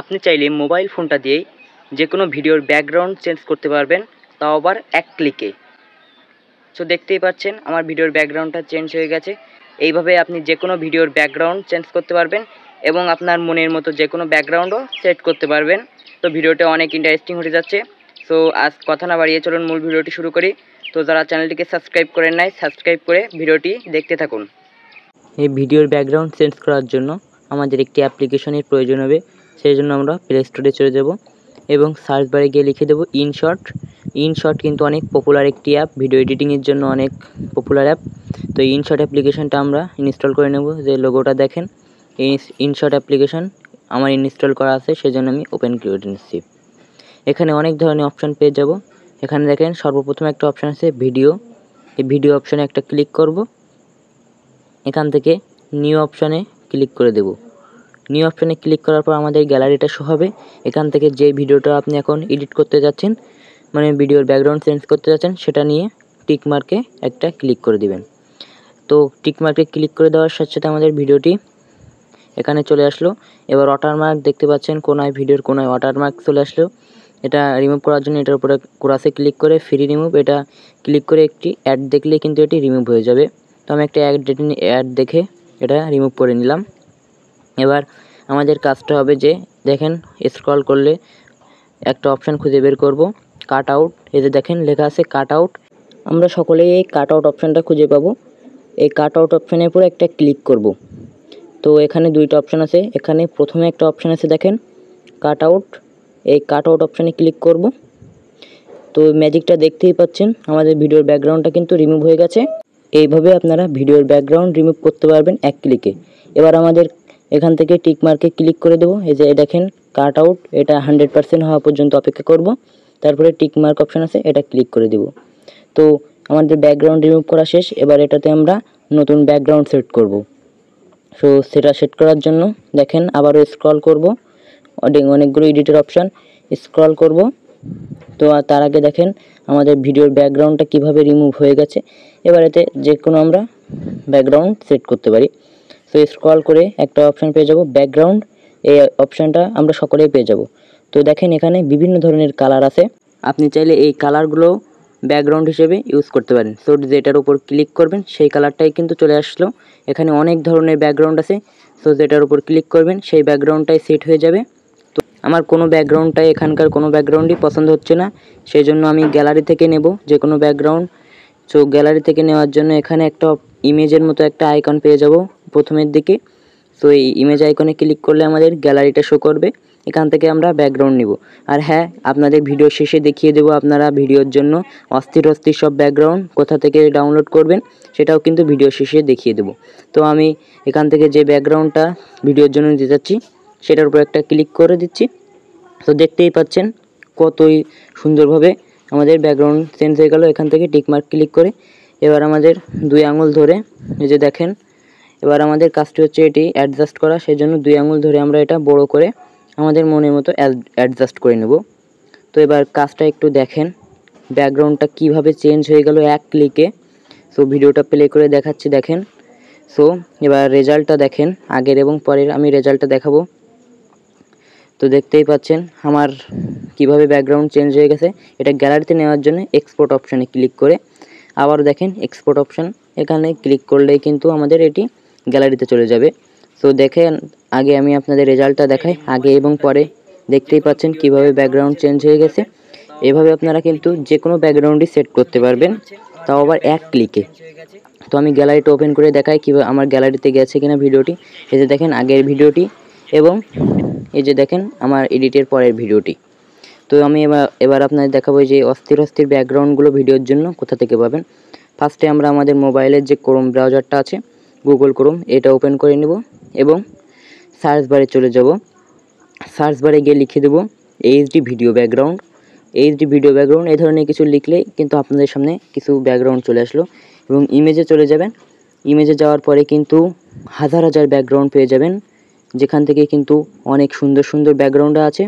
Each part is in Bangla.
আপনি চাইলে মোবাইল ফোনটা দিয়েই যে কোনো ভিডিওর ব্যাকগ্রাউন্ড চেঞ্জ করতে পারবেন, তাও আবার এক ক্লিকে। সো দেখতেই পাচ্ছেন আমার ভিডিওর ব্যাকগ্রাউন্ডটা চেঞ্জ হয়ে গেছে। এইভাবে আপনি যে কোনো ভিডিওর ব্যাকগ্রাউন্ড চেঞ্জ করতে পারবেন এবং আপনার মনের মতো যে কোনো ব্যাকগ্রাউন্ডও সেট করতে পারবেন। তো ভিডিওটা অনেক ইন্টারেস্টিং হতে যাচ্ছে। সো আজ কথা না বাড়িয়ে চলুন মূল ভিডিওটি শুরু করি। তো যারা চ্যানেলটিকে সাবস্ক্রাইব করেন নাই, সাবস্ক্রাইব করে ভিডিওটি দেখতে থাকুন। এই ভিডিওর ব্যাকগ্রাউন্ড চেঞ্জ করার জন্য আমাদের একটি অ্যাপ্লিকেশনের প্রয়োজন হবে। সেই জন্য আমরা প্লে স্টোরে চলে যাব এবং সার্চ বারে গিয়ে লিখে দেবো ইনশট। ইনশট কিন্তু অনেক পপুলার একটি অ্যাপ, ভিডিও এডিটিংয়ের জন্য অনেক পপুলার অ্যাপ। তো ইনশট অ্যাপ্লিকেশনটা আমরা ইনস্টল করে নেব। যে লোগোটা দেখেন, এই ইনশট অ্যাপ্লিকেশন আমার ইনস্টল করা আছে, সেজন্য আমি ওপেন করে নিচ্ছি। এখানে অনেক ধরনের অপশান পেয়ে যাব। এখানে দেখেন সর্বপ্রথম একটা অপশান আছে ভিডিও। এই ভিডিও অপশানে একটা ক্লিক করব। এখান থেকে নিউ অপশানে ক্লিক করে দেব। নিউ অপশানে ক্লিক করার পর আমাদের গ্যালারিটা শো হবে। এখান থেকে যে ভিডিওটা আপনি এখন এডিট করতে যাচ্ছেন, মানে ভিডিওর ব্যাকগ্রাউন্ড চেঞ্জ করতে যাচ্ছেন, সেটা নিয়ে টিক মার্কে একটা ক্লিক করে দিবেন। তো টিক মার্কে ক্লিক করে দেওয়ার সাথে সাথে আমাদের ভিডিওটি এখানে চলে আসলো। এবার ওয়াটারমার্ক দেখতে পাচ্ছেন কোনায়, ভিডিওর কোনায় ওয়াটারমার্ক চলে আসলো। এটা রিমুভ করার জন্য এটার উপরে ক্রসে ক্লিক করে ফ্রি রিমুভ এটা ক্লিক করে একটি অ্যাড দেখলে কিন্তু এটি রিমুভ হয়ে যাবে। তো আমি একটা অ্যাড দেখে এটা রিমুভ করে নিলাম। এবার আমাদের কাজটা হবে যে দেখেন স্ক্রল করলে একটা অপশান খুঁজে বের করব, কাট আউট। এই যে দেখেন লেখা আছে কাট আউট। আমরা সকলেই এই কাট আউট অপশানটা খুঁজে পাবো। এই কাট আউট অপশানের উপর একটা ক্লিক করব। তো এখানে দুইটা অপশান আছে। এখানে প্রথমে একটা অপশান আছে দেখেন কাট আউট। এই কাট আউট অপশানে ক্লিক করব। তো ম্যাজিকটা দেখতেই পাচ্ছেন, আমাদের ভিডিওর ব্যাকগ্রাউন্ডটা কিন্তু রিমুভ হয়ে গেছে। এইভাবে আপনারা ভিডিওর ব্যাকগ্রাউন্ড রিমুভ করতে পারবেন এক ক্লিকে। এবার আমাদের এখান থেকে টিক মার্কে ক্লিক করে দেবো। এই যে দেখেন কাট আউট, এটা 100% হওয়া পর্যন্ত অপেক্ষা করব। তারপরে টিক মার্ক অপশান আছে, এটা ক্লিক করে দেব। তো আমাদের ব্যাকগ্রাউন্ড রিমুভ করা শেষ। এবার এটাতে আমরা নতুন ব্যাকগ্রাউন্ড সেট করব। সো সেটা সেট করার জন্য দেখেন আবারও স্ক্রল করব, অনেকগুলো এডিটের অপশান স্ক্রল করব। তো তার আগে দেখেন আমাদের ভিডিওর ব্যাকগ্রাউন্ডটা কিভাবে রিমুভ হয়ে গেছে। এবার এতে যে কোনো আমরা ব্যাকগ্রাউন্ড সেট করতে পারি। তো স্ক্রল করে একটা অপশান পেয়ে যাব ব্যাকগ্রাউন্ড। এই অপশানটা আমরা সকলেই পেয়ে যাব। তো দেখেন এখানে বিভিন্ন ধরনের কালার আছে, আপনি চাইলে এই কালারগুলো ব্যাকগ্রাউন্ড হিসেবে ইউজ করতে পারেন। সো যেটার উপর ক্লিক করবেন সেই কালারটাই কিন্তু চলে আসলো। এখানে অনেক ধরনের ব্যাকগ্রাউন্ড আছে। সো যেটার উপর ক্লিক করবেন সেই ব্যাকগ্রাউন্ডটাই সেট হয়ে যাবে। তো আমার কোনো ব্যাকগ্রাউন্ডটাই এখানকার কোনো ব্যাকগ্রাউন্ডই পছন্দ হচ্ছে না, সেই জন্য আমি গ্যালারি থেকে নেব যে কোনো ব্যাকগ্রাউন্ড। সো গ্যালারি থেকে নেওয়ার জন্য এখানে একটা ইমেজের মতো একটা আইকন পেয়ে যাব প্রথমের দিকে। তো এই ইমেজ আইকনে ক্লিক করলে আমাদের গ্যালারিটা শো করবে। এখান থেকে আমরা ব্যাকগ্রাউন্ড নিব। আর হ্যাঁ, আপনাদের ভিডিও শেষে দেখিয়ে দেবো আপনারা ভিডিওর জন্য অস্থির অস্থির সব ব্যাকগ্রাউন্ড কোথা থেকে ডাউনলোড করবেন, সেটাও কিন্তু ভিডিও শেষে দেখিয়ে দেবো। তো আমি এখান থেকে যে ব্যাকগ্রাউন্ডটা ভিডিওর জন্য দিতে যাচ্ছি সেটার উপর একটা ক্লিক করে দিচ্ছি। তো দেখতেই পাচ্ছেন কতই সুন্দরভাবে আমাদের ব্যাকগ্রাউন্ড চেঞ্জ হয়ে গেল এখান থেকে টিকমার্ক ক্লিক করে। এবার আমাদের 2 আঙুল ধরে, এই যে দেখেন, এবার আমাদের কাজটি হচ্ছে এটি অ্যাডজাস্ট করা। সেই জন্য 2 আঙুল ধরে আমরা এটা বড় করে আমাদের মনের মতো অ্যাডজাস্ট করে নেব। তো এবার কাজটা একটু দেখেন, ব্যাকগ্রাউন্ডটা কিভাবে চেঞ্জ হয়ে গেল এক ক্লিকে। সো ভিডিওটা প্লে করে দেখাচ্ছি দেখেন। সো এবার রেজাল্টটা দেখেন, আগের এবং পরের আমি রেজাল্টটা দেখাবো। তো দেখতেই পাচ্ছেন আমার কিভাবে ব্যাকগ্রাউন্ড চেঞ্জ হয়ে গেছে। এটা গ্যালারিতে নেওয়ার জন্য এক্সপোর্ট অপশানে ক্লিক করে আবারও দেখেন এক্সপোর্ট অপশান, এখানে ক্লিক করলেই কিন্তু আমাদের এটি গ্যালারিতে চলে যাবে। সো দেখেন আগে আমি আপনাদের রেজাল্টটা দেখাই, আগে এবং পরে দেখতেই পাচ্ছেন কিভাবে ব্যাকগ্রাউন্ড চেঞ্জ হয়ে গেছে। এভাবে আপনারা কিন্তু যে কোনো ব্যাকগ্রাউন্ডই সেট করতে পারবেন, তাও আবার এক ক্লিকে। তো আমি গ্যালারিটা ওপেন করে দেখাই কীভাবে আমার গ্যালারিতে গেছে কিনা ভিডিওটি। এই যে দেখেন আগের ভিডিওটি এবং এই যে দেখেন আমার এডিটের পরের ভিডিওটি। তো আমি এবার আপনাদের দেখাবো যে অস্থির অস্থির ব্যাকগ্রাউন্ডগুলো ভিডিওর জন্য কোথা থেকে পাবেন। ফার্স্টে আমরা আমাদের মোবাইলের যে ক্রোম ব্রাউজারটা আছে, গুগল ক্রোম, এটা ওপেন করে নেব এবং সার্চ বারে চলে যাব। সার্চ বারে গিয়ে লিখে দেবো HD video background. HD video background এই ধরনের কিছু লিখলেই কিন্তু আপনাদের সামনে কিছু ব্যাকগ্রাউন্ড চলে আসলো। এবং ইমেজে চলে যাবেন। ইমেজে যাওয়ার পরে কিন্তু হাজার হাজার ব্যাকগ্রাউন্ড পেয়ে যাবেন, যেখান থেকে কিন্তু অনেক সুন্দর সুন্দর ব্যাকগ্রাউন্ড আছে,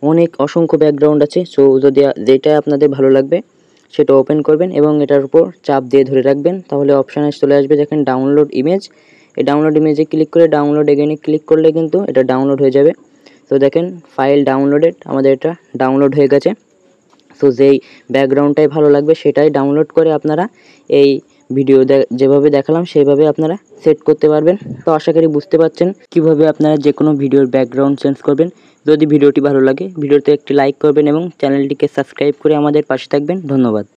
অনেক অসংখ্য ব্যাকগ্রাউন্ড আছে। সো যদি যেটা আপনাদের ভালো লাগবে সেটা ওপেন করবেন এবং এটার উপর চাপ দিয়ে ধরে রাখবেন, তাহলে অপশানে চলে আসবে দেখেন ডাউনলোড ইমেজ। এই ডাউনলোড ইমেজে ক্লিক করে ডাউনলোড এগেইনে ক্লিক করলে কিন্তু এটা ডাউনলোড হয়ে যাবে। তো তো দেখেন ফাইল ডাউনলোডেড, আমাদের এটা ডাউনলোড হয়ে গেছে। সো যেই ব্যাকগ্রাউন্ডটাই ভালো লাগবে সেটাই ডাউনলোড করে আপনারা এই ভিডিও যেভাবে দেখালাম সেইভাবে আপনারা সেট করতে পারবেন। তো আশা করি বুঝতে পারছেন কিভাবে আপনারা যে কোনো ভিডিওর ব্যাকগ্রাউন্ড চেঞ্জ করবেন। যদি ভিডিওটি ভালো লাগে ভিডিওতে একটি লাইক করবেন এবং চ্যানেলটিকে সাবস্ক্রাইব করে আমাদের পাশে থাকবেন। ধন্যবাদ।